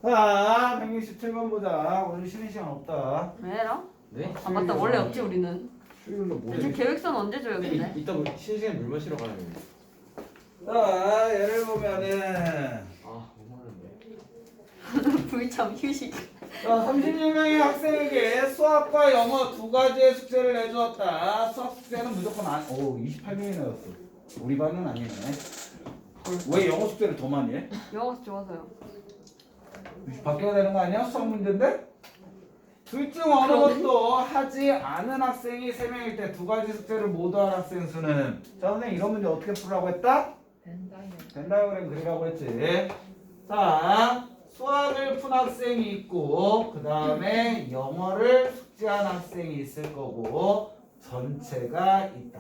자, 167번 보자. 오늘 쉬는 시간 없다. 왜라? 네? 아 맞다 원래 없지 우리는. 수요일로 뭐 요즘 계획서는 언제 줘요 근데? 이따 뭐 쉬는 시간에 물 마시러 가야 돼. 자, 예를 보면은 아, 너무 많은데. 불참 휴식. 자, 36명의 학생에게 수학과 영어 두 가지의 숙제를 내주었다. 수학 숙제는 무조건 오, 28명이 내줬어. 우리 반은 아니네. 왜 영어 숙제를 더 많이 해? 영어 좋아서요. 바뀌어야 되는 거 아니야? 수학 문제인데? 둘 중 어느 것도 하지 않은 학생이 3명일 때 두 가지 숙제를 모두 한 학생 수는 자, 선생님 이런 문제 어떻게 풀라고 했다? 벤 다이어그램 그리라고 했지. 자, 수학을 푼 학생이 있고 그 다음에 영어를 숙제한 학생이 있을 거고 전체가 있다.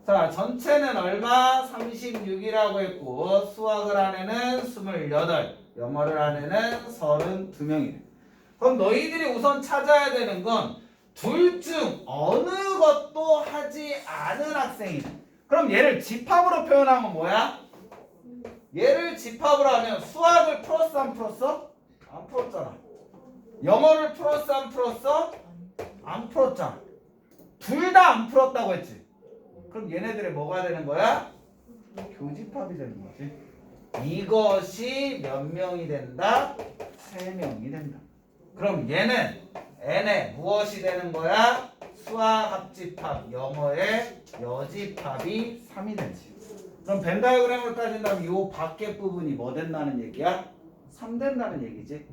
자, 전체는 얼마? 36이라고 했고 수학을 한 애는 28, 영어를 한 애는 32명이네. 그럼 너희들이 우선 찾아야 되는 건 둘 중 어느 것도 하지 않은 학생이네. 그럼 얘를 집합으로 표현하면 뭐야? 얘를 집합으로 하면 수학을 풀었어 안 풀었어? 안 풀었잖아. 영어를 풀었어 안 풀었어? 안 풀었잖아. 둘 다 안 풀었다고 했지. 그럼 얘네들이 뭐가 되는 거야? 교집합이 되는 거지. 이것이 몇 명이 된다? 3명이 된다. 그럼 얘는 n의 무엇이 되는 거야? 수학 합집합, 영어의 여집합이 3이 되지. 그럼 벤 다이어그램으로 따진다면 이 밖에 부분이 뭐 된다는 얘기야? 3 된다는 얘기지.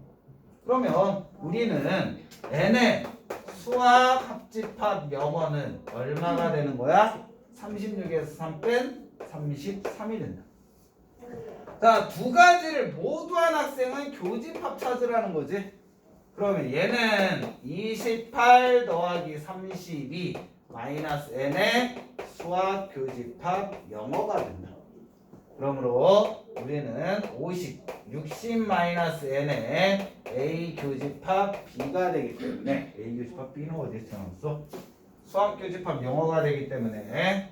그러면 우리는 n의 수학 합집합 영어는 얼마가 되는 거야? 36에서 3 뺀 33이 된다. 자, 두 가지를 모두 한 학생은 교집합 찾으라는 거지. 그러면 얘는 28 더하기 32 마이너스 n의 수학 교집합 영어가 된다. 그러므로 우리는 50, 60 마이너스 n의 a 교집합 b가 되기 때문에 a 교집합 b는 어디서 나왔어? 수학 교집합 영어가 되기 때문에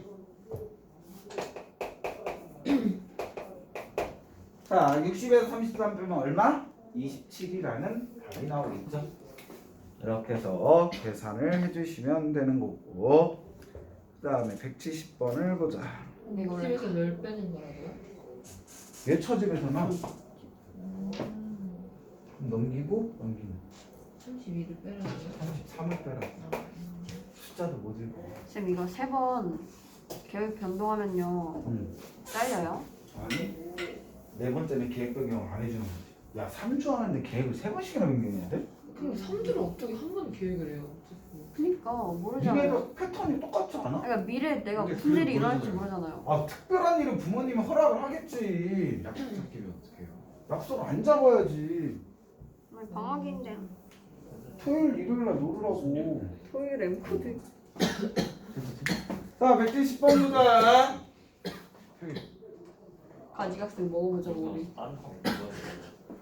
자, 60에서 33 빼면 얼마? 27이라는 답이 나오겠죠. 이렇게 해서 계산을 해주시면 되는 거고 그 다음에 170번을 보자. 근데 이거를 10에서 열 빼는 거라고요? 얘 처집에서는 넘기고 32를 빼라고요? 33을 빼라. 숫자도 못 읽어. 쌤 이거 3번 계획 변동하면요 잘려요? 아니, 네 번째는 계획 변경 안 해주는 거지. 야, 3주 하는데 계획을 3번씩이나 변경해야 돼? 그럼 3주를 어떻게 한 번 계획을 해요? 그니까 모르잖아요. 니네도 패턴이 똑같지 않아? 그러니까 미래에 내가 근데 무슨 그걸 일이 일어날지 모르잖아요. 모르잖아요. 아, 특별한 일은 부모님이 허락을 하겠지. 약속 잡히면 어떡해요? 약속 안 잡아야지. 아니, 방학인데 토요일, 일요일 날 놀으라고. 토요일 엠코드. 자, 170번 보자. 가지각색 먹어보자 우리.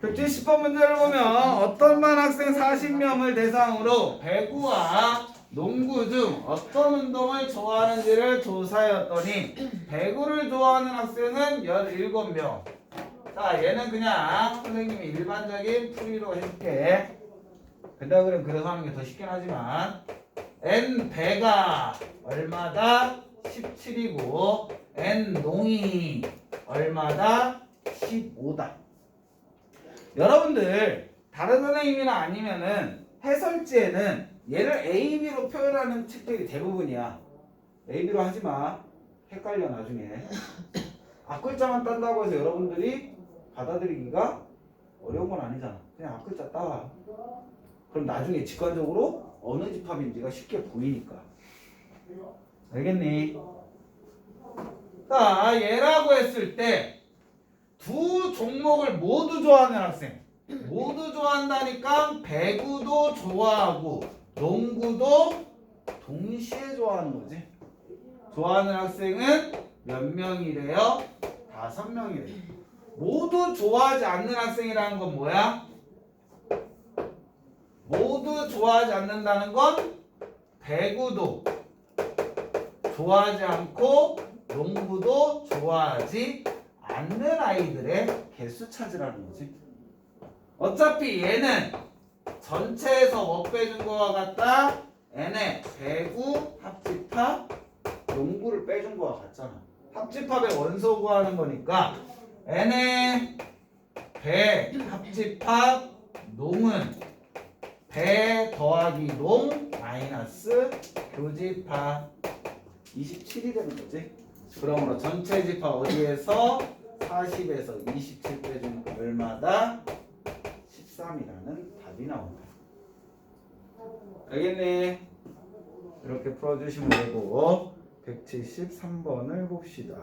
170번 문제를 보면 어떤 반 학생 40명을 대상으로 배구와 농구 중 어떤 운동을 좋아하는지를 조사하였더니 배구를 좋아하는 학생은 17명. 자, 얘는 그냥 선생님이 일반적인 풀이로 해줄게. 벤다그램 그려서 하는 게 더 쉽긴 하지만 n 배가 얼마다? 17이고 n 농이 얼마다? 15다. 여러분들 다른 선생님이나 아니면은 해설지에는 얘를 A, B로 표현하는 책들이 대부분이야. A, B로 하지마. 헷갈려 나중에. 앞글자만 딴다고 해서 여러분들이 받아들이기가 어려운 건 아니잖아. 그냥 앞글자 따. 그럼 나중에 직관적으로 어느 집합인지가 쉽게 보이니까. 알겠니? 자, 얘라고 했을 때 두 종목을 모두 좋아하는 학생. 모두 좋아한다니까 배구도 좋아하고 농구도 동시에 좋아하는 거지. 좋아하는 학생은 몇 명이래요? 5명이래요. 모두 좋아하지 않는 학생이라는 건 뭐야? 모두 좋아하지 않는다는 건 배구도 좋아하지 않고 농구도 좋아하지 않는 아이들의 개수 찾으라는 거지. 어차피 얘는 전체에서 뭐 빼준 거와 같다? n의 배구, 합집합, 농구를 빼준 거와 같잖아. 합집합의 원소 구하는 거니까 n의 배, 합집합, 농은 배 더하기 농 마이너스 교집합 27이 되는 거지. 그러므로 전체 집합 어디에서 40에서 27 빼주니까 얼마다? 13이라는 답이 나온다. 알겠니? 이렇게 풀어주시면 되고 173번을 봅시다.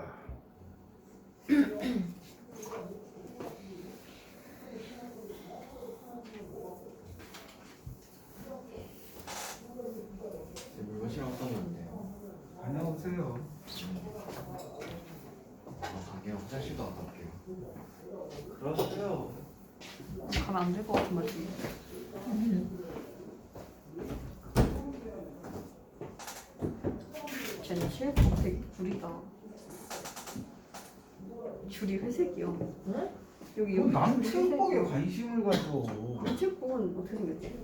물 마시러 갔다 왔는데요. 다녀오세요. 가게요. 화장실도 갔다 올게요. 그러세요. 가면 안 될 것 같은 말이지. 쟤는 실버 되게 구리다. 줄이 회색이야. 응? 여기 그럼 나는 줄이 체육복에 회색이야. 관심을 가져. 체육복은 어떻게 생겼지?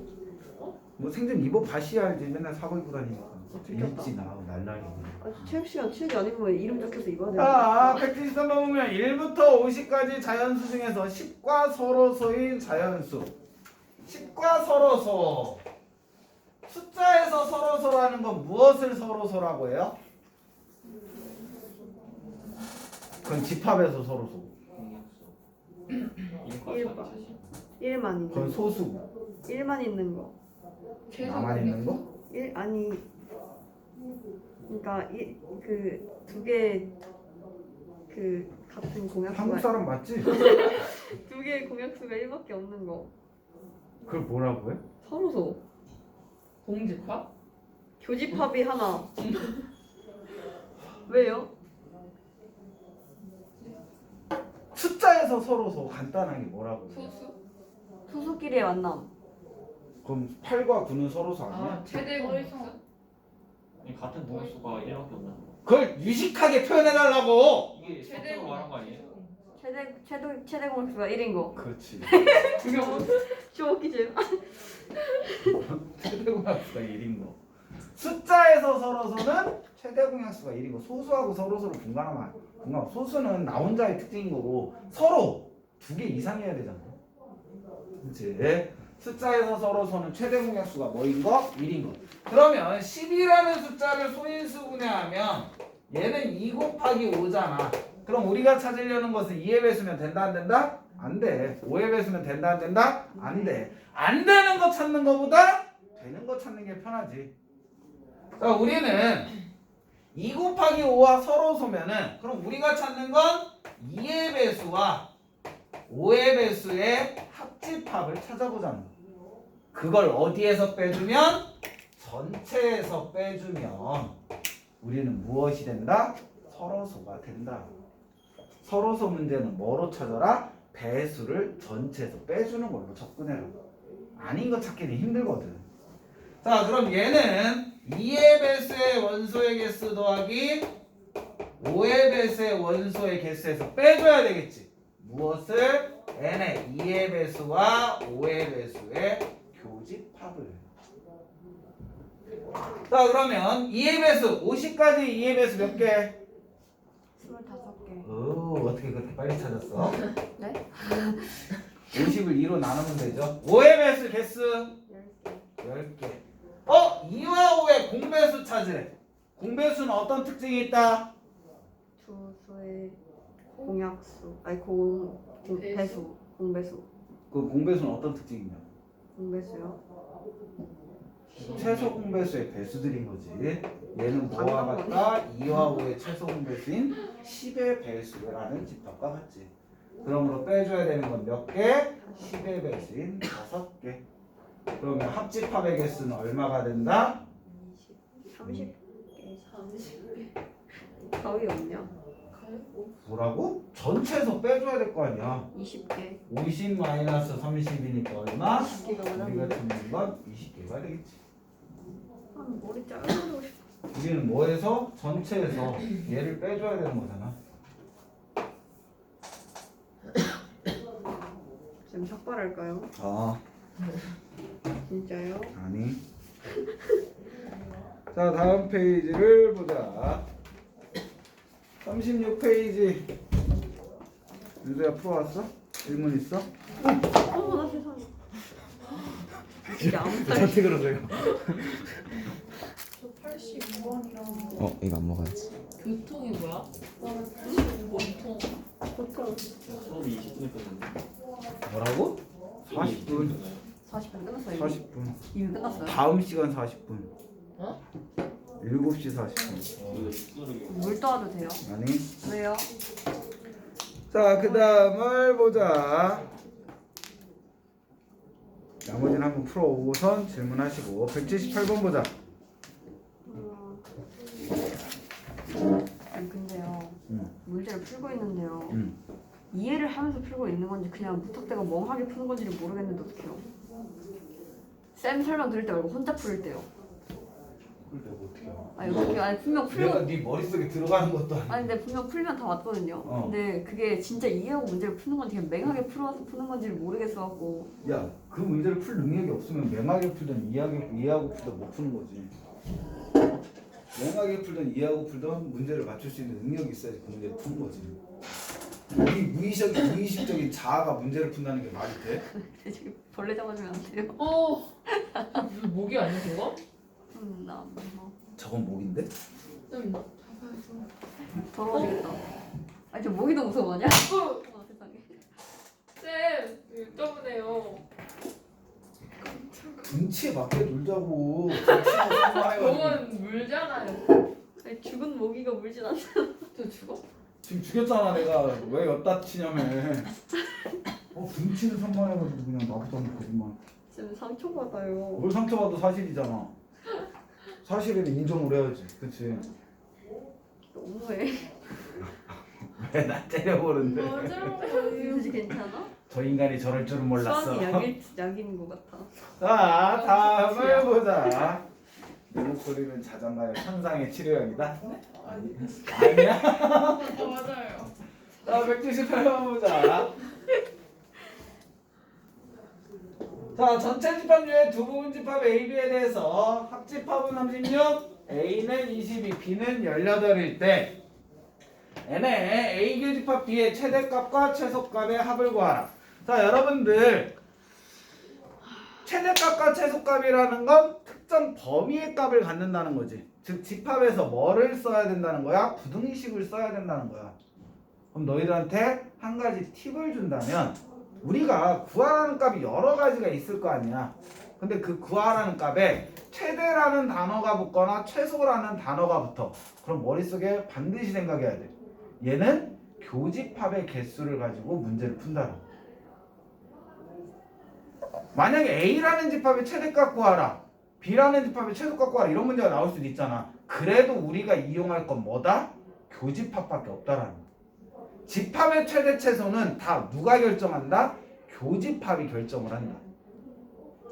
뭐 생전 입어봐시야 알지. 맨날 사고 입고 다니니까. 들켰다. 입지 나 날라리. 아, 체육 시간 체육이 아니면 이름 적혀서 입어야 돼. 자, 173번 보면 1부터 50까지 자연수 중에서 10과 서로소인 자연수. 10과 서로소. 숫자에서 서로소라는 건 무엇을 서로소라고 해요? 그건 집합에서 서로소. 1만 있는 그건 거. 소수고. 1만 있는 거. 나만 있는 거? 1 아니 그러니까 그 두 개 그 같은 한국 공약수가 사람 맞지? 두 개의 공약수가 1밖에 없는 거. 그걸 뭐라고 해? 서로소. 공집합? 교집합이 하나. 왜요? 숫자에서 서로소 간단하게 뭐라고 해? 소수? 소수끼리의 만남. 그럼 8과 9는 서로소 아니야? 아 최대 공수? 같은 동수가 1밖에 없나? 그걸 유식하게 표현해달라고! 이게 최대 실제로 말한 거 아니에요? 최대 공약수가 1인 거. 그렇지. 쇼키 잼. 최대 공약수가 1인 거. 숫자에서 서로소는 최대 공약수가 1인 거. 소수하고 서로소를 분간하면 소수는 나 혼자의 특징인 거고 서로 두 개 이상이어야 되잖아. 그렇지. 숫자에서 서로소는 최대 공약수가 뭐인 거? 1인 거. 그러면 10이라는 숫자를 소인수분해하면 얘는 2 곱하기 5잖아. 그럼 우리가 찾으려는 것은 2의 배수면 된다 안 된다? 안 돼. 5의 배수면 된다 안 된다? 안 돼. 안 되는 거 찾는 거보다 되는 거 찾는 게 편하지. 그러니까 우리는 2 곱하기 5와 서로소면은 그럼 우리가 찾는 건 2의 배수와 5의 배수의 합집합을 찾아보자는 거야. 그걸 어디에서 빼주면? 전체에서 빼주면 우리는 무엇이 된다? 서로소가 된다. 서로소 문제는 뭐로 찾아라? 배수를 전체에서 빼주는 걸로 접근해라. 아닌 거 찾기는 힘들거든. 자, 그럼 얘는 2의 배수의 원소의 개수 더하기 5의 배수의 원소의 개수에서 빼줘야 되겠지. 무엇을? n의 2의 배수와 5의 배수의 교집합을. 자, 그러면 2의 배수 50까지 2의 배수 몇 개? 25개. 오, 어떻게 그렇게 빨리 찾았어? 네? 50을 2로 나누면 되죠. 5의 배수 개수 10개. 10개. 2와 5의 공배수 찾으래. 공배수는 어떤 특징이 있다? 두 수의 공약수. 아니 배수. 공배수. 그 공배수는 어떤 특징이냐? 공배수요? 최소 공배수의 배수들인 거지. 얘는 뭐와 같다? 2와 5의 최소 공배수인 10의 배수라는 집합과 같지. 그러므로 빼줘야 되는 건 몇 개? 10의 배수인 5개. 그러면 합집합의 개수는 얼마가 된다? 30개. 가위 없냐? 뭐라고? 전체에서 빼줘야 될 거 아니야. 20개. 50 마이너스 30이니까 얼마? 20개가 우리가 맞았는데. 찾는 건 20개가 되겠지. 아, 머리 잘라주고 싶어. 우리는 뭐에서? 전체에서 얘를 빼줘야 되는 거잖아. 좀 삭발할까요? 아 진짜요? 아니. 자 다음 페이지를 보자. 36페이지. 윤서야 풀어왔어? 질문 있어? 나 세상에. 진짜 아무 살. 어떻게 그러세요? 저 82번이랑 이거 안 먹어야지. 교통이 뭐야? 나는 85번 보통 수업이 20분에 끝났는데. 뭐라고? 40분. 40분 끝났어요. 40분. 이미 끝났어요? 다음 시간 40분. 어? 7시 40분. 물 떠와도 돼요? 아니. 왜요? 자, 그 다음을 보자. 나머지는 한번 풀어오고선 질문하시고 178번 보자. 아니 근데요. 응. 문제를 풀고 있는데요. 응. 이해를 하면서 풀고 있는 건지 그냥 무턱대가 멍하게 푸는 건지를 모르겠는데 어떡해요? 쌤 설명 들을 때 말고 혼자 풀을 때요. 그걸 내가 어떻게 알아? 아니 어떻게 아니 분명 풀면 네 머릿속에 들어가는 것도 아니고. 아니 근데 분명 풀면 다 맞거든요. 근데 그게 진짜 이해하고 문제를 푸는 건지 그냥 맹하게 풀어서 푸는 건지를 모르겠어갖고. 야, 그 문제를 풀 능력이 없으면 맹하게 풀든 이해하고 풀든 못 푸는 거지. 맹하게 풀든 이해하고 풀든 문제를 맞출 수 있는 능력이 있어야지 그 문제를 푸는 거지. 우리 무의식적인 자아가 문제를 푼다는 게 말이 돼? 지금 벌레 잡아주면 안 돼요? 목이 아니야 그거? 나 뭐. 저건 목인데? 좀 잡아야죠. 더러워지겠다. 아니 저 모기도 무서워하냐? 세상에. 쌤 이거 때문에요. 등치에 맞게 놀자고. 등치가 상관해가지고. 공은 물잖아요. 아니 죽은 모기가 물진 않아. 저 죽어? 지금 죽였잖아 내가. 왜 엿다 치냐며. 등치는 상관해가지고 그냥 나부터 놓고만. 쌤 상처받아요. 뭘 상처받아도 사실이잖아. 사실은 인정을 해야지. 그치? 너무해. 왜 나 때려보는데? 맞아요. 유지 괜찮아? 저 인간이 저럴 줄은 몰랐어. 수학이 약인 것 같아. 자, 다음을 보자. 내 목소리는 자장가의 천상의 치료약이다? 아니야? 맞아요. 자, 178번 보자. 자, 전체 집합 중에 두 부분 집합 A, B에 대해서 합집합은 36, A는 22, B는 18일 때 n의 A 교집합 B의 최대값과 최소값의 합을 구하라. 자, 여러분들 최대값과 최소값이라는 건 특정 범위의 값을 갖는다는 거지. 즉 집합에서 뭐를 써야 된다는 거야? 부등식을 써야 된다는 거야. 그럼 너희들한테 한 가지 팁을 준다면 우리가 구하라는 값이 여러 가지가 있을 거 아니야. 근데 그 구하라는 값에 최대라는 단어가 붙거나 최소라는 단어가 붙어. 그럼 머릿속에 반드시 생각해야 돼. 얘는 교집합의 개수를 가지고 문제를 푼다는. 만약에 A라는 집합의 최대값 구하라, B라는 집합의 최소값 구하라 이런 문제가 나올 수도 있잖아. 그래도 우리가 이용할 건 뭐다? 교집합밖에 없다라는 거야. 집합의 최대 최소는 다 누가 결정한다? 교집합이 결정을 한다.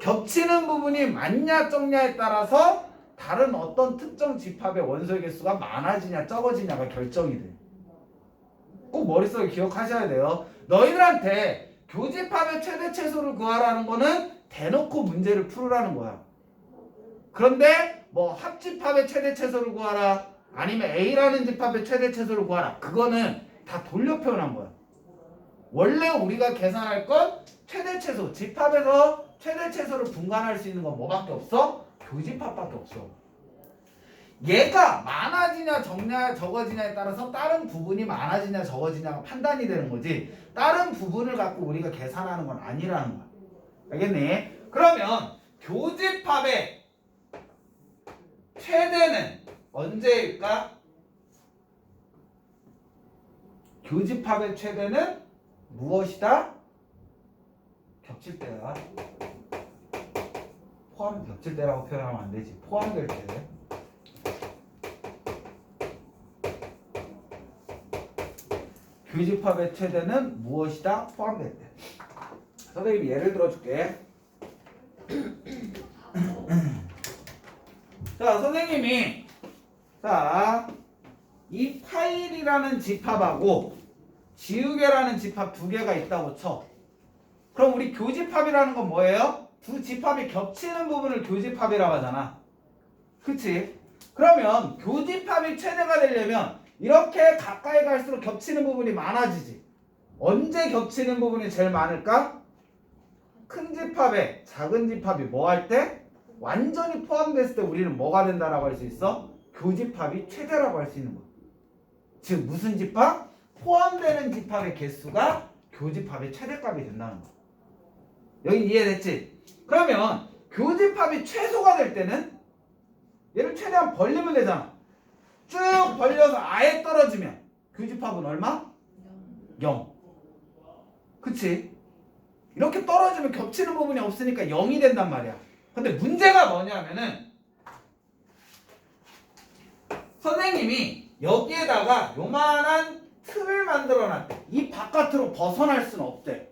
겹치는 부분이 많냐 적냐에 따라서 다른 어떤 특정 집합의 원소의 개수가 많아지냐 적어지냐가 결정이 돼. 꼭 머릿속에 기억하셔야 돼요. 너희들한테 교집합의 최대 최소를 구하라는 거는 대놓고 문제를 풀으라는 거야. 그런데 뭐 합집합의 최대 최소를 구하라, 아니면 A라는 집합의 최대 최소를 구하라, 그거는 다 돌려 표현한 거야. 원래 우리가 계산할 건 최대 최소, 집합에서 최대 최소를 분간할 수 있는 건 뭐밖에 없어? 교집합밖에 없어. 얘가 많아지냐 적어지냐에 따라서 다른 부분이 많아지냐 적어지냐가 판단이 되는 거지, 다른 부분을 갖고 우리가 계산하는 건 아니라는 거야. 알겠니? 그러면 교집합의 최대는 언제일까? 교집합의 최대는 무엇이다? 겹칠 때야. 포함 겹칠 때라고 표현하면 안 되지. 포함될 때. 교집합의 최대는 무엇이다? 포함될 때. 선생님이 예를 들어줄게. 자, 선생님이 이 파일이라는 집합하고 지우개라는 집합 두 개가 있다고 쳐. 그럼 우리 교집합이라는 건 뭐예요? 두 집합이 겹치는 부분을 교집합이라고 하잖아. 그치? 그러면 교집합이 최대가 되려면 이렇게 가까이 갈수록 겹치는 부분이 많아지지. 언제 겹치는 부분이 제일 많을까? 큰 집합에 작은 집합이 뭐 할 때? 완전히 포함됐을 때 우리는 뭐가 된다라고 할 수 있어? 교집합이 최대라고 할 수 있는 거야. 즉 무슨 집합? 포함되는 집합의 개수가 교집합의 최대값이 된다는 거야. 여기 이해됐지? 그러면 교집합이 최소가 될 때는 얘를 최대한 벌리면 되잖아. 쭉 벌려서 아예 떨어지면 교집합은 얼마? 0. 그치? 이렇게 떨어지면 겹치는 부분이 없으니까 0이 된단 말이야. 근데 문제가 뭐냐면은 선생님이 여기에다가 요만한 틀을 만들어 놨대. 이 바깥으로 벗어날 수는 없대.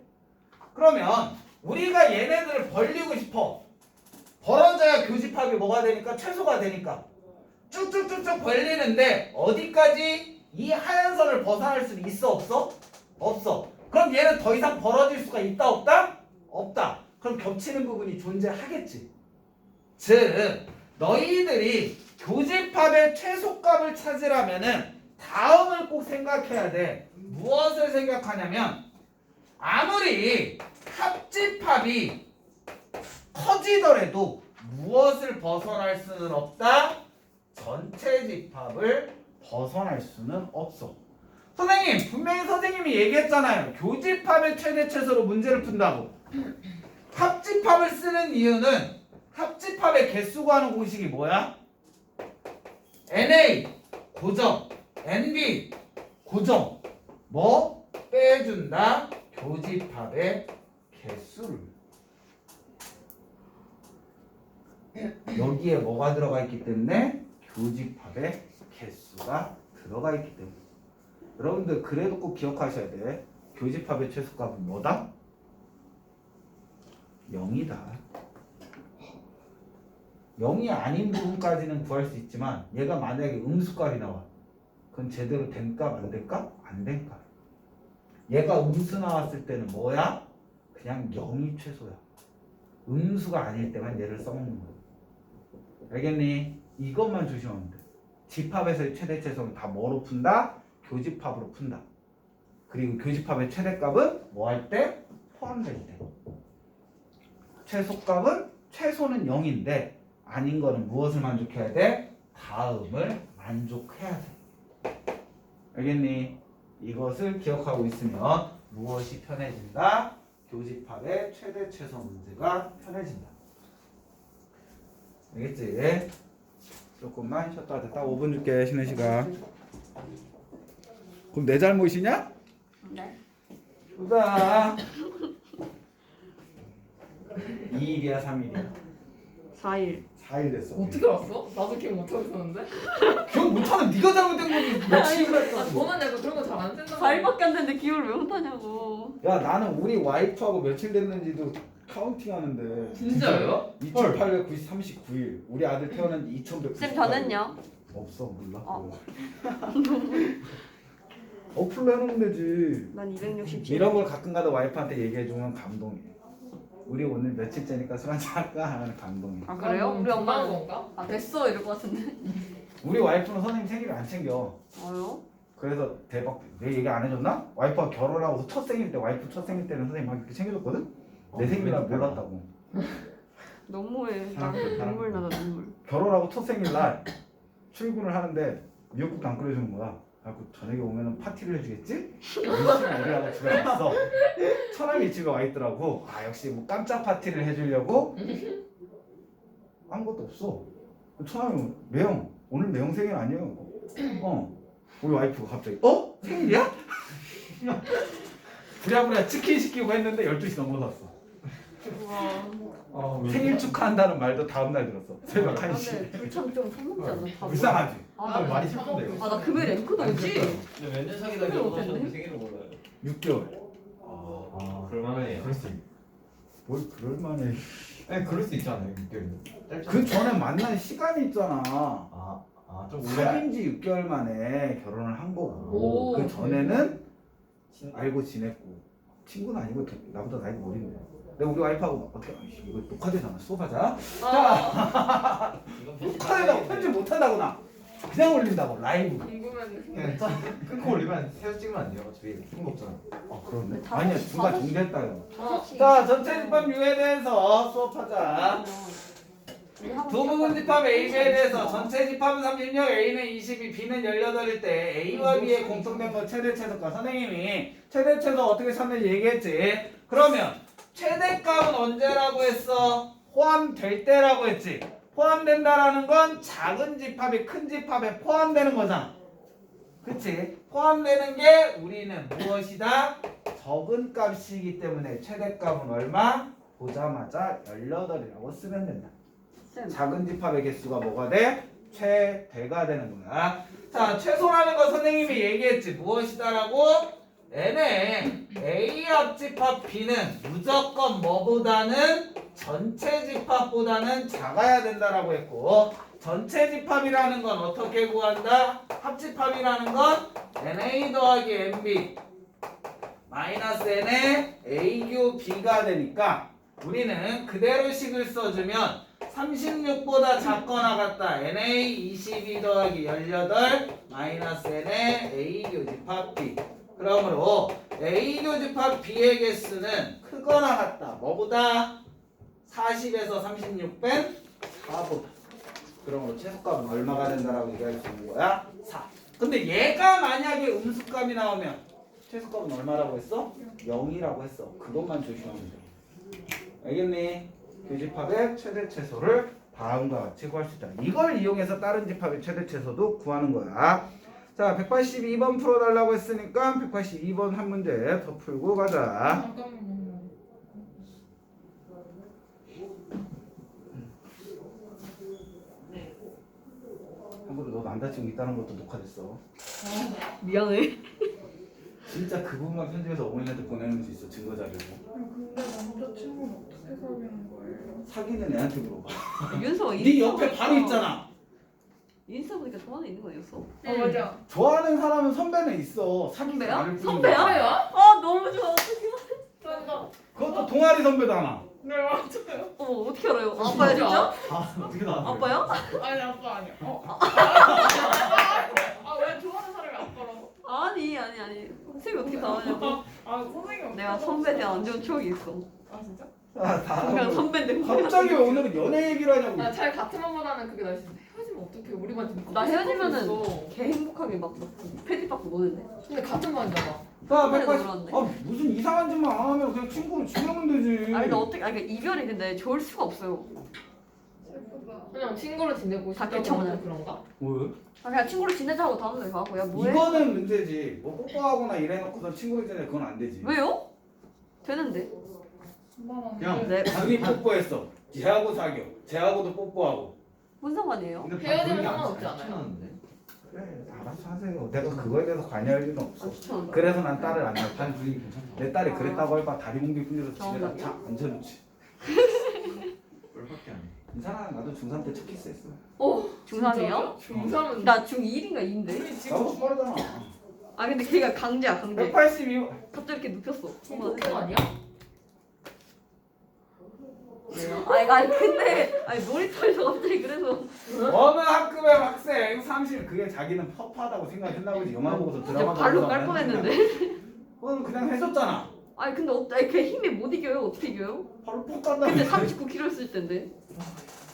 그러면 우리가 얘네들을 벌리고 싶어. 벌어져야 교집합이 뭐가 되니까? 최소가 되니까 쭉쭉쭉쭉 벌리는데 어디까지 이 하얀 선을 벗어날 수는 있어 없어? 없어. 그럼 얘는 더 이상 벌어질 수가 있다 없다? 없다. 그럼 겹치는 부분이 존재하겠지. 즉 너희들이 교집합의 최소값을 찾으려면은 다음을 꼭 생각해야 돼. 무엇을 생각하냐면 아무리 합집합이 커지더라도 무엇을 벗어날 수는 없다? 전체 집합을 벗어날 수는 없어. 선생님, 분명히 선생님이 얘기했잖아요. 교집합의 최대 최소로 문제를 푼다고. 합집합을 쓰는 이유는 합집합의 개수 구하는 공식이 뭐야? NA 고정, NB 고정. 뭐? 빼준다. 교집합의 개수를. 여기에 뭐가 들어가 있기 때문에? 교집합의 개수가 들어가 있기 때문에. 여러분들 그래도 꼭 기억하셔야 돼. 교집합의 최소값은 뭐다? 0이다. 0이 아닌 부분까지는 구할 수 있지만 얘가 만약에 음수값이 나와. 그건 제대로 된 값 안 된 값? 안 된 값. 얘가 음수 나왔을 때는 뭐야? 그냥 0이 최소야. 음수가 아닐 때만 얘를 써먹는 거야. 알겠니? 이것만 조심하면 돼. 집합에서의 최대 최소는 다 뭐로 푼다? 교집합으로 푼다. 그리고 교집합의 최대값은 뭐 할 때? 포함될 때. 최소값은 최소는 0인데 아닌 거는 무엇을 만족해야 돼? 다음을 만족해야 돼. 알겠니? 이것을 기억하고 있으면 무엇이 편해진다? 교집합의 최대 최소 문제가 편해진다. 알겠지? 조금만 쉬었다 하자. 딱 5분 줄게. 쉬는 시간. 그럼 내 잘못이냐? 네. 보자. 2일이야 3일이야? 4일. 4일 됐어. 어떻게 알았어? 나도 기억 못하고 있었는데. 기억 못하는 네가 잘못된 거지. 며칠을 아, 했다고. 저는 약간 그런 거 잘 안 쓴다. 4일밖에 안 됐는데 기억을 왜 못하냐고. 야 나는 우리 와이프하고 며칠 됐는지도 카운팅하는데. 진짜요? 2839일. 우리 아들 태어난 지 2198일. 쌤 저는요? 없어 몰라. 어. 어플로 해놓으면 되지. 난 267. 이런 걸 가끔가다 와이프한테 얘기해주면 감동해. 우리 오늘 며칠째니까 술 한잔 할까 하는 감동해. 아 그래요? 우리 엄마는 건가? 아 됐어 이럴 것 같은데. 우리 와이프는 선생님 생일을 안 챙겨. 어요? 그래서 대박. 내 얘기 안 해줬나? 와이프가 결혼하고서 첫 생일 때 와이프 첫 생일 때는 선생님 막 이렇게 챙겨줬거든? 내 생일이라 몰랐다고. 너무해. 나 사람들, 눈물 나다 눈물. 결혼하고 첫 생일날 출근을 하는데 미역국도 안 끓여주는 거야. 그래갖고 저녁에 오면은 파티를 해주겠지? 열심히 일하고 집에 왔어. 처남이 집에 와 있더라고. 아 역시 뭐 깜짝 파티를 해주려고 아무것도 없어. 처남이 매형 오늘 매형 생일 아니에요? 우리 와이프가 갑자기 생일이야? 부랴부랴 치킨 시키고 했는데 12시 넘어섰어. 우와. 생일 축하한다는 말도 다음날 들었어. 새벽 1시. 근데 불참 좀 사먹지 않나? 바보야. 불쌍하지? 아, 나 많이 슬픈데요? 나 금요일 랭크도 오지? 근데 몇년 사귀다 그래, 결혼하셨는데 어땠네? 생일을 몰라요. 6개월. 그럴만해요. 그럴 수 있. 뭘 그럴만해. 아니 그럴 수 있잖아요. 6개월. 그 전에 만난 시간이 있잖아. 아좀 오래. 사귄 지 6개월 만에 결혼을 한 거고 오, 그 전에는 알고 지냈고 친구는 아니고 나보다 나이 어린데. 내가 우리 와이프하고 어떻게 이거 녹화되잖아. 수업하자. 이건 녹화된다고 편집 못한다고 나. 그냥 올린다고 라이브. 궁금했는데. 그냥 끊고 올리면 새로 찍으면 안 돼요. 어차피 큰 거 없잖아. 그렇네. 다 아니야 같이 중간 다 정지했다 이거. 다섯시. 자 전체 집합 유에 대해서 수업하자. 두 부분 집합 A, B에 대해서 전체 집합은 36, A는 22, B는 18일 때 A와 B의 공통된 건 최대 최소값. 선생님이 최대 최소 어떻게 찾는지 얘기했지. 그러면 최대값은 언제라고 했어? 포함될 때라고 했지. 포함된다라는 건 작은 집합이 큰 집합에 포함되는 거잖아. 그치? 포함되는 게 우리는 무엇이다? 적은 값이기 때문에 최대값은 얼마? 보자마자 18이라고 쓰면 된다. 쌤. 작은 집합의 개수가 뭐가 돼? 최대가 되는 거야. 자, 최소라는 거 선생님이 얘기했지. 무엇이다라고? n의 A 합집합 B는 무조건 뭐보다는 전체 집합보다는 작아야 된다라고 했고, 전체 집합이라는 건 어떻게 구한다? 합집합이라는 건 NA 더하기 NB 마이너스 N의 AQ B가 되니까 우리는 그대로 식을 써주면 36보다 작거나 같다. NA 22 더하기 18 마이너스 N의 A 교집합 B. 그러므로 A 교집합 B의 개수는 크거나 같다. 뭐보다? 40에서 36 뺀 4보다. 그러므로 최소값은 얼마가 된다라고 얘기할 수 있는 거야? 4. 근데 얘가 만약에 음수값이 나오면 최소값은 얼마라고 했어? 0이라고 했어. 그것만 조심하면 돼. 알겠니? 교집합의 최대 최소를 다음과 같이 구할 수 있다. 이걸 이용해서 다른 집합의 최대 최소도 구하는 거야. 자, 182번 풀어달라고 했으니까 182번 한 문제 더 풀고 가자. 잠깐만요. 참고로 너 남자친구 있다는 것도 녹화됐어. 미안해. 진짜 그 부분만 편집해서 어머니한테 보내는 수 있어. 증거 자료로. 근데 남자친구는 어떻게 사귀는 거예요? 사귀는 애한테 물어봐. 윤서가 네 옆에 바로 있잖아. 인스타 보니까 좋아하는 있는 거였어. 맞아. 좋아하는 사람은 선배는 있어. 사귀는 선배야? 않을 뿐이지. 선배야? 뭐예요? 아 너무 좋아. 어떡해. 맞아. 그것도 동아리 선배도 하나. 네 맞아요. 어머 어떻게 알아요? 아빠야 진짜? 아 어떻게 나왔어요? 아빠야? 아니 아빠 아니야. 아왜 좋아하는 사람이 아빠라고? 아니. 선생님이 어떻게 다 아냐고. 아 선생님. 내가 선배에 대한 안 좋은 추억이 있어. 아 진짜? 그냥 선배인데 갑자기 왜 오늘은 연애 얘기를 하냐고. 나 차라리 같은班보다는 그게 나을 수 있어. 헤어지면 어떡해? 우리만 좀. 나 헤어지면은 있어. 개 행복하게 막 패딩 받고 노는데. 근데 같은 반이잖아. 자, 선배도 180. 그러는데. 무슨 이상한 짓만 안 하면 그냥 친구로 지내면 되지. 아니 근데 어떻게 아니 그러니까 이별이 근데 좋을 수가 없어요. 그냥 친구로 지내고 다 싶다고 깨쳐보자. 그런가? 왜? 아 그냥 친구로 지내자고 다음 날 가고 야 뭐해? 이거는 문제지. 뭐 뽀뽀하거나 이래놓고선 친구로 지내 그건 안 되지. 왜요? 되는데. 그냥 네. 둘이 뽀뽀했어. 쟤하고 사겨. 쟤하고도 뽀뽀하고. 뭔 상관이에요? 근데 헤어지면 본인이 안 상관없지 않아요? 추천하는데? 그래, 알아서 하세요. 내가 그거에 대해서 관여할 일은 없어. 안 추천한다. 그래서 난 딸을 안 낳았다. 내 딸이 그랬다고 해봐. 다리 뭉개 뿐이라서 집에다 정답이야? 차 앉혀놓지. 꼴밖에 안 해. 이상하게 나도 중3 때 첫 키스했어. 중3이요? 중3은 나 중1인가 2인데? 우리 지금 나도 빠르잖아. 아 근데 걔가 강제야 강제. 182. 갑자기 이렇게 눕혔어. 중독형 아니야? 아니 근데 아니 놀이터에서 갑자기 그래서 어느 학급의 학생 30 그게 자기는 펍하다고 생각했나 보지. 영화 보고서 드라마 발로 보고서 깔 뻔했는데. 그건 그냥 해줬잖아. 아니 근데 아니 걔 힘이 못 이겨요. 어떻게 이겨요? 바로 푹 간다. 근데 39kg였을 텐데.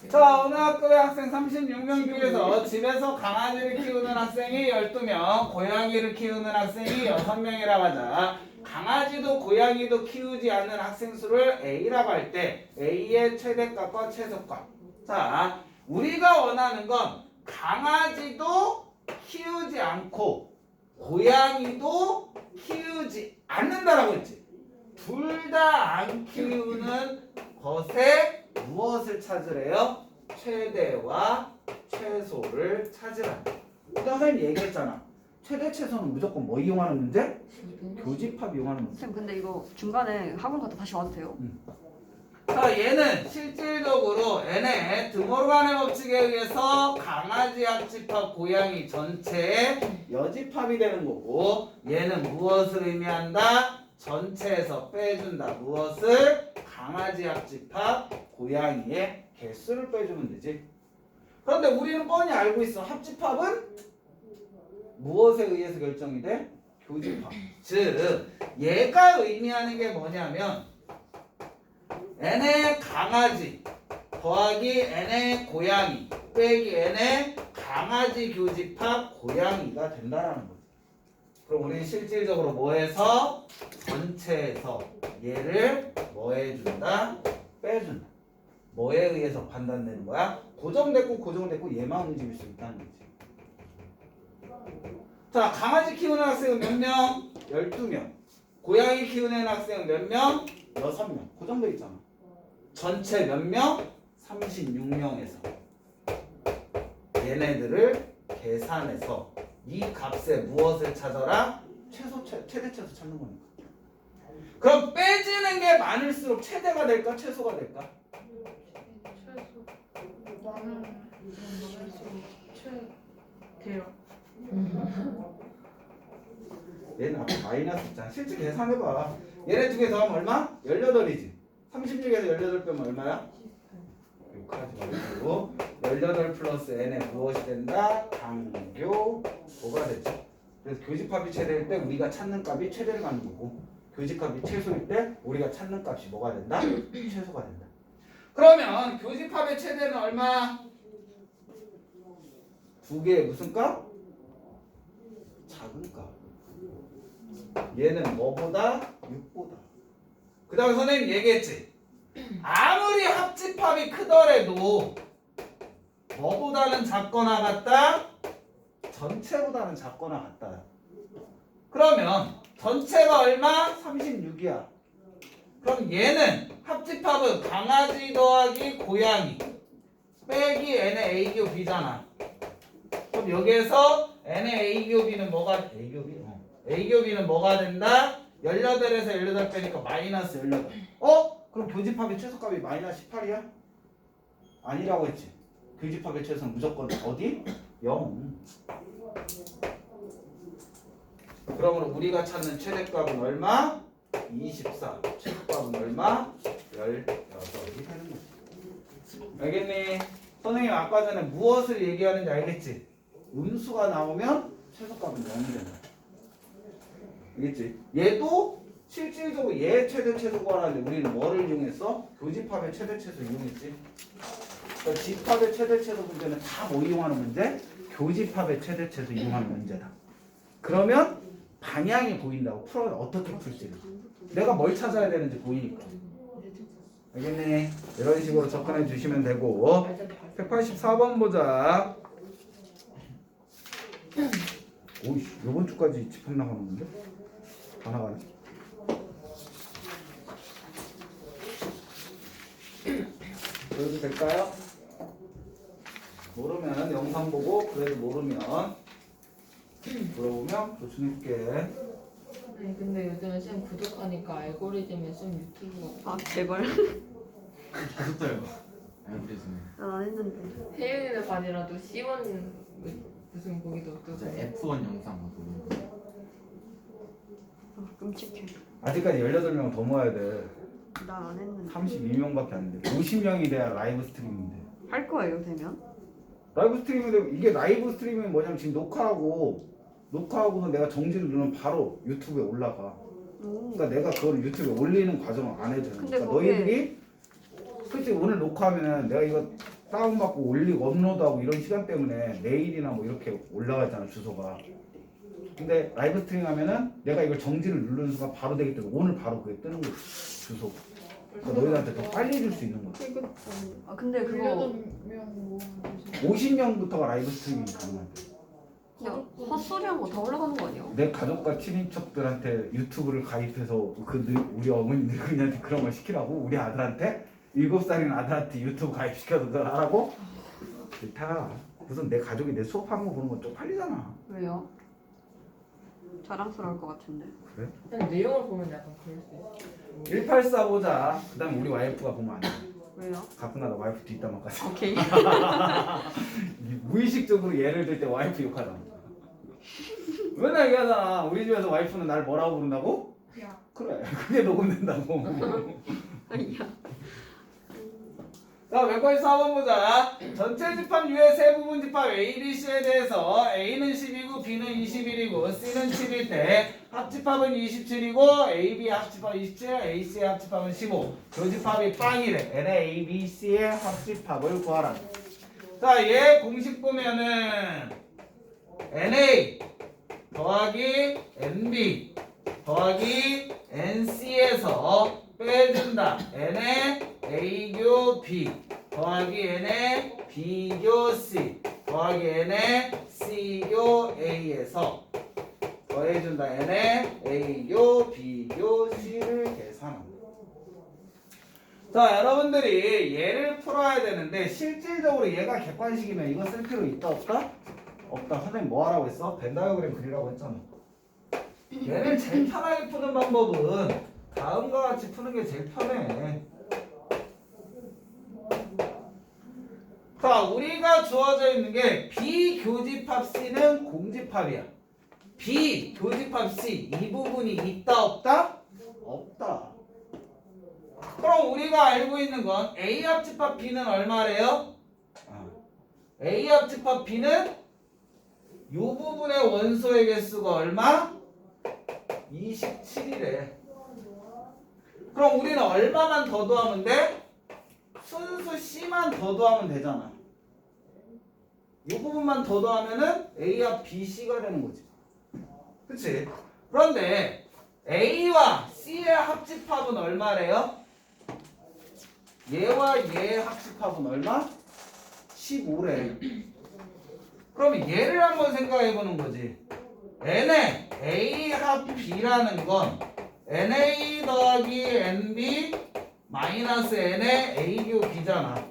자, 어느 학급의 학생 36명 중에서 집에서 강아지를 키우는 학생이 12명, 고양이를 키우는 학생이 6명이라고 하자. 강아지도 고양이도 키우지 않는 학생 수를 A라고 할 때 A의 최대값과 최소값. 자, 우리가 원하는 건 강아지도 키우지 않고 고양이도 키우지 않는다라고 했지. 둘 다 안 키우는 것에 무엇을 찾으래요? 최대와 최소를 찾으라. 선생님이 얘기했잖아. 최대 최소는 무조건 뭐 이용하는 문제? 교집합 이용하는 문제. 쌤 근데 이거 중간에 학원 갔다 다시 와도 돼요? 자, 얘는 실질적으로 n의 드모르간의 법칙에 의해서 강아지 합집합 고양이 전체의 여집합이 되는 거고, 얘는 무엇을 의미한다? 전체에서 빼준다. 무엇을? 강아지 합집합 고양이의 개수를 빼주면 되지. 그런데 우리는 뻔히 알고 있어. 합집합은 무엇에 의해서 결정이 돼? 교집합. 즉 얘가 의미하는 게 뭐냐면 n의 강아지 더하기 n의 고양이 빼기 n의 강아지 교집합 고양이가 된다라는 거지. 그럼 우리는 실질적으로 뭐해서? 전체에서 얘를 뭐 해준다? 빼준다. 뭐에 의해서 판단되는 거야? 고정됐고 얘만 움직일 수 있다는 거지. 자, 강아지 키우는 학생은 몇 명? 12명. 고양이 키우는 학생은 몇 명? 6명. 고정돼 있잖아. 전체 몇 명? 36명에서 얘네들을 계산해서 이 값에 무엇을 찾아라? 최대 최소 찾는 거니까. 그럼 빼지는 게 많을수록 최대가 될까? 최소가 될까? 최소 많은 돼요. 얘는 앞에 마이너스 있잖아. 실제 계산해봐. 얘네 두 개 더하면 얼마? 18이지. 36에서 18 빼면 얼마야? 욕하지 말고 18 플러스 n에 무엇이 된다? 강교보가 되죠. 그래서 교집합이 최대일 때 우리가 찾는 값이 최대를 갖는 거고 교집합이 최소일 때 우리가 찾는 값이 뭐가 된다? 최소가 된다. 그러면 교집합의 최대는 얼마? 두 개의 무슨 값? 작은 값. 얘는 뭐보다? 6보다. 그 다음에 선생님 얘기했지. 아무리 합집합이 크더라도 뭐보다는 작거나 같다? 전체보다는 작거나 같다. 그러면 전체가 얼마? 36이야. 그럼 얘는 합집합은 강아지 더하기 고양이 빼기 n의 a 교 b잖아. 그럼 여기에서 n의 a 교 b는 뭐가 a 교 b? a 교 b는 뭐가 된다? 18에서 18 빼니까 마이너스 18. 그럼 교집합의 최소값이 마이너스 18이야? 아니라고 했지. 교집합의 최소는 무조건 어디? 0. 그러면 우리가 찾는 최대값은 얼마? 24. 최소값은 얼마? 16이 되는 거지. 알겠니? 선생님 아까 전에 무엇을 얘기하는지 알겠지? 음수가 나오면 최소값은 0이 된다. 알겠지? 얘도 실질적으로 얘 최대 최소 구하라는데 우리는 뭐를 이용했어? 교집합의 최대 최소 이용했지. 그러니까 집합의 최대 최소 문제는 다 뭐 이용하는 문제? 교집합의 최대 최소 이용하는 문제다. 그러면 방향이 보인다고. 풀어는 어떻게 풀지를. 내가 뭘 찾아야 되는지 보이니까. 알겠니? 이런 식으로 접근해 주시면 되고 184번 보자. 오이씨, 요번 주까지 집합 나가는 건데? 다 나가네. 그래도 될까요? 모르면 영상 보고 그래도 모르면 물어보면 조심할게. 아니 근데 요즘에 쌤 구독하니까 알고리즘에 쌤 유튜브가 아 제발. 계속돼요. 알고리즘에. 난 안 했는데. 혜윤이네 반이라도 C1 무슨 거기도 뜨고 진짜 F1 영상 보고. 끔찍해. 아직까지 18명 더 모아야 돼. 난 안 했는데. 32명밖에 안 돼. 50명이 돼야 라이브 스트리밍인데. 할 거예요 되면? 라이브 스트리밍 되면 이게 라이브 스트리밍이 뭐냐면 지금 녹화하고서 내가 정지를 누르면 바로 유튜브에 올라가. 그러니까 내가 그걸 유튜브에 올리는 과정을 안 해도 되는 거야. 근데 그러니까 거기에- 너희들이 솔직히 오늘 녹화하면은 내가 이거 다운받고 올리고 업로드하고 이런 시간 때문에 내일이나 뭐 이렇게 올라가잖아 주소가. 근데 라이브 스트리밍 하면은 내가 이걸 정지를 누르는 순간 바로 되기 때문에 오늘 바로 그게 뜨는 거지 주소. 그러니까 너희들한테 더 빨리 줄 수 있는 거지. 아 근데 그거 18명 뭐 50명부터가 라이브 스트리밍이 가능한데. 그냥 헛소리한 거 다 올라가는 거 아니야? 내 가족과 친인척들한테 유튜브를 가입해서 우리 어머니 늙은이한테 그런 걸 시키라고? 우리 아들한테? 7살인 아들한테 유튜브 가입시켜서 그걸 하라고? 싫다. 우선 내 가족이 내 수업하는 거 보는 건 쪽팔리잖아. 왜요? 자랑스러울 것 같은데. 그래? 그냥 내용을 보면 약간 그럴 수 있어 184 보자. 그 다음 우리 와이프가 보면 안 돼. 왜요? 가끔가다 와이프 뒷담화 까지. 오케이. 무의식적으로 예를 들 때 와이프 욕하잖아. 맨날 얘기하잖아. 우리 집에서 와이프는 날 뭐라고 부른다고? 야. 그래 그게 녹음된다고. 아니야. 자, 몇 번째 4번 보자. 전체 집합 U의 세 부분 집합 A, B, C에 대해서 A는 10이고 B는 21이고 C는 7일 때 합집합은 27이고 A, B 합집합 27, A, C의 합집합은 15. 교집합이 빵이래. N의 A, B, C의 합집합을 구하라. 자, 얘 공식 보면은 NA 더하기 NB 더하기 NC에서 빼준다. N의 A교 B 더하기 N의 B교 C 더하기 N의 C교 A에서 더해준다. N의 A교 B교 C를 계산한다. 자, 여러분들이 얘를 풀어야 되는데 실질적으로 얘가 객관식이면 이거 쓸 필요 있다 없다? 없다. 선생님 뭐 하라고 했어? 벤 다이어그램 그리라고 했잖아. 얘를 제일 편하게 푸는 방법은 다음과 같이 푸는 게 제일 편해. 자, 우리가 주어져 있는 게 비교집합 C는 공집합이야. 비교집합 C 이 부분이 있다 없다? 없다. 그럼 우리가 알고 있는 건 A 합집합 B는 얼마래요? A 합집합 B는 이 부분의 원소의 개수가 얼마? 27이래. 그럼 우리는 얼마만 더 더하면 돼? 순수 C만 더 더하면 되잖아. 이 부분만 더 더하면은 A와 BC가 되는 거지. 그치? 그런데 A와 C의 합집합은 얼마래요? 얘와 얘의 합집합은 얼마? 15래. 그럼 얘를 한번 생각해 보는 거지. N의 A 합 B라는 건 NA 더하기 NB 마이너스 N의 A교 B잖아.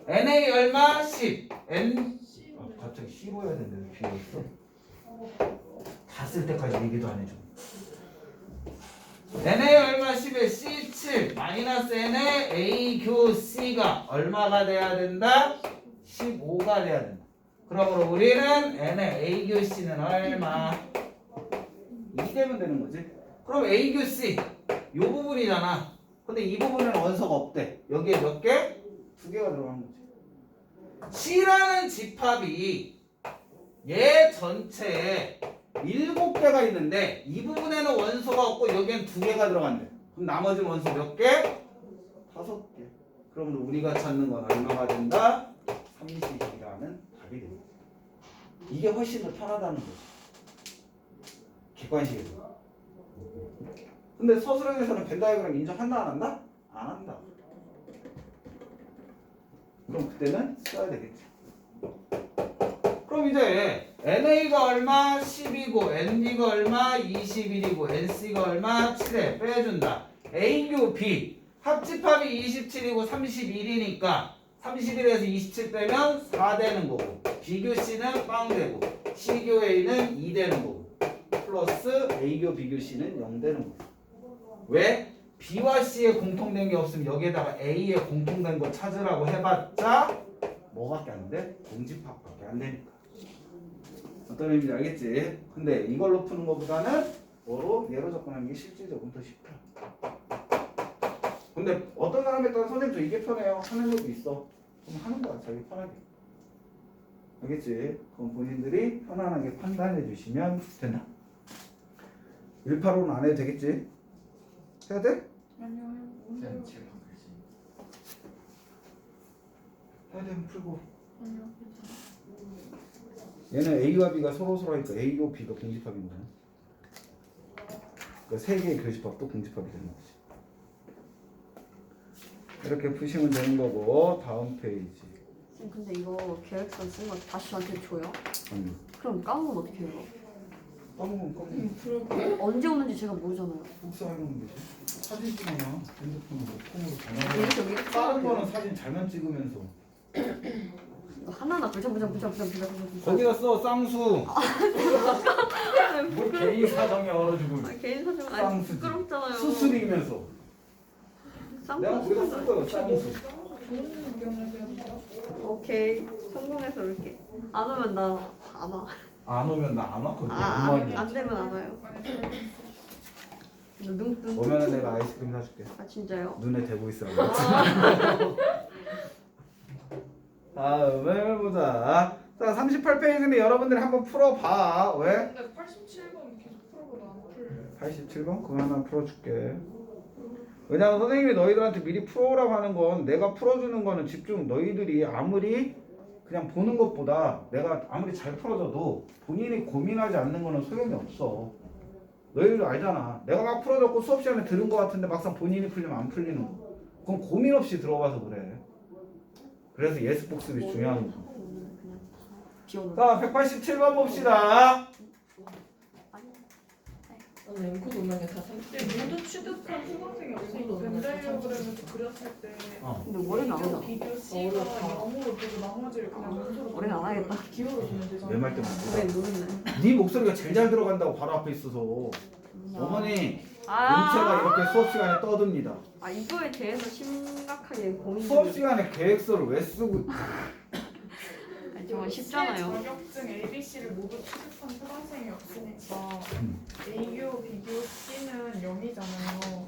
NA 얼마? 10. N 갑자기 15 해야 되는데 왜 B였어? 다 쓸 때까지 얘기도 안 해줘. NA 얼마? 10에 C7 마이너스 N의 A교 C가 얼마가 돼야 된다? 15가 돼야 된다. 그러므로 우리는 N의 A교 C는 얼마? 2 되면 되는 거지. 그럼 A교 C 이 부분이잖아. 근데 이 부분에는 원소가 없대. 여기에 몇 개? 2개가 들어가는 거지. C라는 집합이 얘 전체에 7개가 있는데 이 부분에는 원소가 없고 여기엔 2개가 들어간대. 그럼 나머지 원소 몇 개? 5개. 그러면 우리가 찾는 건 얼마가 된다? 30이라는 답이 됩니다. 이게 훨씬 더 편하다는 거지. 객관식에서. 근데 서술형에서는 벤 다이어그램 인정한다 안 한다? 안 한다. 그럼 그때는 써야 되겠지. 그럼 이제 NA가 얼마? 10이고 NB가 얼마? 21이고 NC가 얼마? 7에 빼준다. A교 B 합집합이 27이고 31이니까 31에서 27 빼면 4 되는 거고 B교 C는 빵 되고 C교 A는 2 되는 거고 플러스 A교 B교 C는 0 되는 거고. 왜? B와 C의 공통된 게 없으면 여기에다가 A의 공통된 거 찾으라고 해봤자 뭐밖에 안 돼? 공집합밖에 안 되니까. 어떤 의미인지 알겠지? 근데 이걸로 푸는 것보다는 뭐로? 얘로 접근하는 게 실질적으로 더 쉽다. 근데 어떤 사람에 따라 선생님 저 이게 편해요 하는 것도 있어. 그럼 하는 거야 자기 편하게. 알겠지? 그럼 본인들이 편안하게 판단해 주시면 된다. 185는 안 해도 되겠지? 해야 돼? 아니요. 쌤 제가 글씨. 해야 되면 풀고. 아니요. 얘는 A와 B가 서로 하니까 A고 B가 공집합인 거야. 그러니까 세 개의 교집합도 공집합이 되는 거지. 이렇게 푸시면 되는 거고 다음 페이지. 쌤 근데 이거 계획서 쓴 거 다시 저한테 줘요? 아니. 그럼 까먹으면 어떻게 해요? 까먹으면 그럴게. 언제 오는지 제가 모르잖아요. 복사해놓으면 되지. 사진 찍으면 핸드폰으로 폰으로 전화. 여기 저기 이렇게 다른 써야 돼요. 거는 사진 잘만 찍으면서. 이거 하나하나 불참. 거기다 써 쌍수. 뭐 개인 사정에 얼어주고. 개인 사정 아니 쌍수지. 부끄럽잖아요. 수술이면서. 내가 거기다 쓸 거야 쌍수. 좋은 의견을 해야 오케이 성공해서 올게. 안 오면 나 안 와. 안 오면 나 안 와? 그게 뭔 말이야? 안 되면 안 와요. 눈. 오면은 내가 아이스크림 사줄게. 아 진짜요? 눈에 대고 있으라고. 다음을 보자. 자, 38페이지는 여러분들이 한번 풀어봐. 왜? 근데 87번 계속 풀어보다 안 풀려. 87번? 그거 하나 풀어줄게. 왜냐면 선생님이 너희들한테 미리 풀어오라고 하는 건 내가 풀어주는 거는 집중 너희들이 아무리 그냥 보는 것보다 내가 아무리 잘 풀어줘도 본인이 고민하지 않는 거는 소용이 없어. 너희들 알잖아. 내가 막 풀어줬고 수업 시간에 들은 거 같은데 막상 본인이 풀리면 안 풀리는 거. 그건 고민 없이 들어봐서 그래. 그래서 예습 복습이 중요한 거. 그냥 비워놓은. 자, 187번 봅시다. 오늘 엠코 도면에 다 30대 모두 취득한 수강생이 없으니까 벤다이어그램에서 그렸을 때 근데 월요일 안 하잖아. 비교 C가 0으로 두고 나머지를 그냥 문서로 올해는 안 하겠다. 기호로 주면 되잖아. 내 말 때문에. 올해 모르네. 네 목소리가 제일 잘 들어간다고 바로 앞에 있어서. 어머니, 아. 문체가 이렇게 수업 시간에 떠듭니다. 아 이거에 대해서 심각하게 고민. 수업 시간에 계획서를 왜 쓰고? 아니 정말 쉽잖아요. 자격증 ABC를 모두 취득한 수강생이 없으니까 A교, B교, C는 0이잖아요.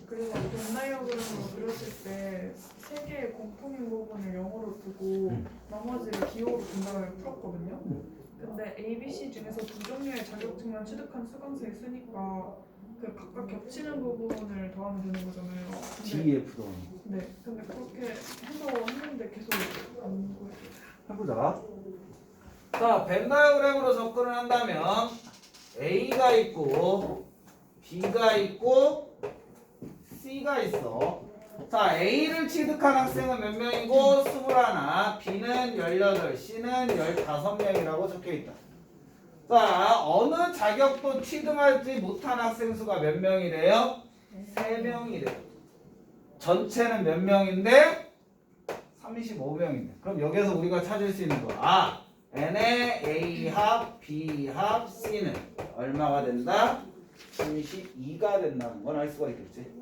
그래서 벤다이어그램으로 그렸을 때 세 개의 공통인 부분을 0으로 두고 나머지를 기호로 분담을 풀었거든요. 근데 ABC 중에서 두 종류의 자격증만 취득한 수강생이 있으니까 그 각각 겹치는 부분을 더하면 되는 거잖아요. 근데, DEF도. 네, 근데 그렇게 해서 했는데 계속 안 보여요. 해보자. 자, 벤다이어그램으로 접근을 한다면 A가 있고 B가 있고 C가 있어. 자, A를 취득한 학생은 몇 명이고 21, B는 18, C는 15명이라고 적혀있다. 자, 어느 자격도 취득하지 못한 학생 수가 몇 명이래요? 3명이래요. 전체는 몇 명인데? 35명인데. 그럼 여기서 우리가 찾을 수 있는 거. 아, N의 A 합, B 합, C는 얼마가 된다? 32가 된다는 건 알 수가 있겠지.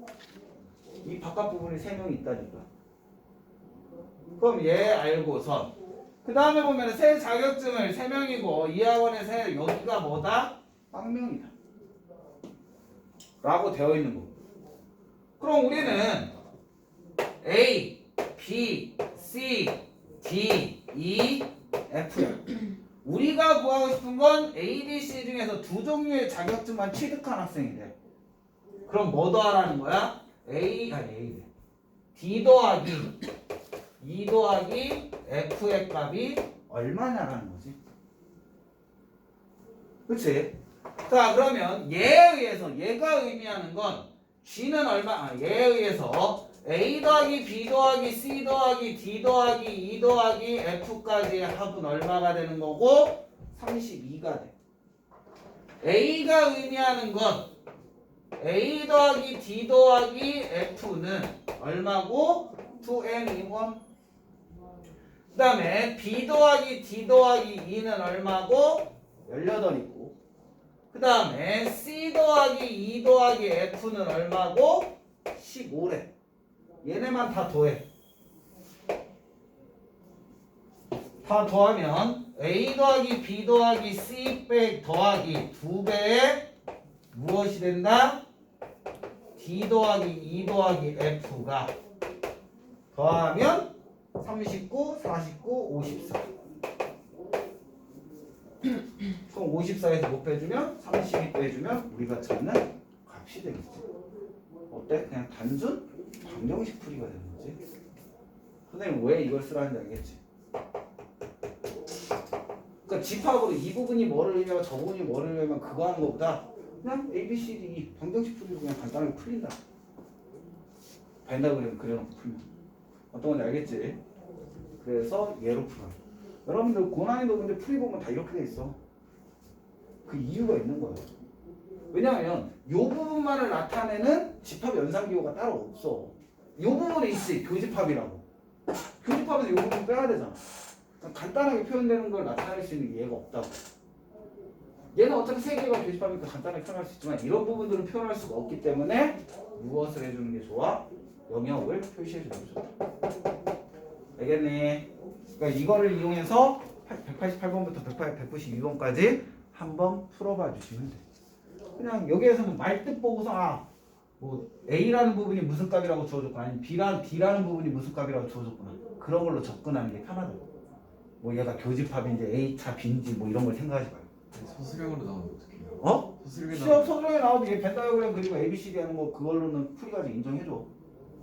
이 바깥 부분에 3명이 있다니까. 그럼 얘 알고선 그 다음에 보면 새 자격증을 3명이고 이 학원의 새 여기가 뭐다? 빵명이다 라고 되어 있는 거고. 그럼 우리는 A, B, C, D, E, F야. 우리가 구하고 싶은 건 A, B, C 중에서 두 종류의 자격증만 취득한 학생이 돼. 그럼 뭐 더하라는 거야? A D 더하기 E 더하기 F의 값이 얼마냐라는 거지. 그치? 자, 그러면 얘에 의해서 얘가 의미하는 건 G는 얼마? 얘에 의해서 A 더하기 B 더하기 C 더하기 D 더하기 E 더하기 F까지의 합은 얼마가 되는 거고 32가 돼. A가 의미하는 건 A 더하기 D 더하기 F는 얼마고? 2N21. 그 다음에 B 더하기 D 더하기 E는 얼마고? 18이고. 그 다음에 C 더하기 E 더하기 F는 얼마고? 15래. 얘네만 다 더해. 다 더하면 A 더하기 B 더하기 C 백 더하기 2배의 무엇이 된다? D 더하기 E 더하기 F가 더하면 39, 49, 54. 총 54에서 못 빼주면 32 빼주면 우리가 찾는 값이 되겠지. 어때? 그냥 단순 방정식 풀이가 되는 거지. 선생님 왜 이걸 쓰라는지 알겠지? 그러니까 집합으로 이 부분이 뭐를 의미하고 저 부분이 뭐를 의미하면 그거 하는 것보다 그냥 A, B, C, D, E 방정식 풀이로 그냥 간단하게 풀린다. 벤다그램 그려놓고 풀면 어떤 건지 알겠지? 그래서 얘로 풀어. 여러분들 고난이도 문제 풀이 보면 다 이렇게 돼 있어. 그 이유가 있는 거예요. 왜냐하면 이 부분만을 나타내는 집합 연산기호가 따로 없어. 이 부분에 있지 교집합이라고. 교집합에서 이 부분 빼야 되잖아. 간단하게 표현되는 걸 나타낼 수 있는 얘가 없다고. 얘는 어차피 세 개가 교집합이니까 간단하게 표현할 수 있지만 이런 부분들은 표현할 수가 없기 때문에 무엇을 해주는 게 좋아? 영역을 표시해주는 게 좋아. 알겠니? 그러니까 이거를 이용해서 188번부터 192번까지 한번 풀어봐 주시면 돼. 그냥 여기에서는 말뜻 보고서 아 뭐 A라는 부분이 무슨 값이라고 주어졌고 아니면 D라는 부분이 무슨 값이라고 주어졌구나. 그런 걸로 접근하는 게 편하다고. 뭐 얘가 교집합인지 A차 B인지 뭐 이런 걸 생각하지 말고. 소수령으로 나오면 어떡해요? 어? 소수령에 시험 소설에 나오면 얘 벤 다이어그램 그리고 ABCD 하는 거 그걸로는 풀이까지 인정해줘.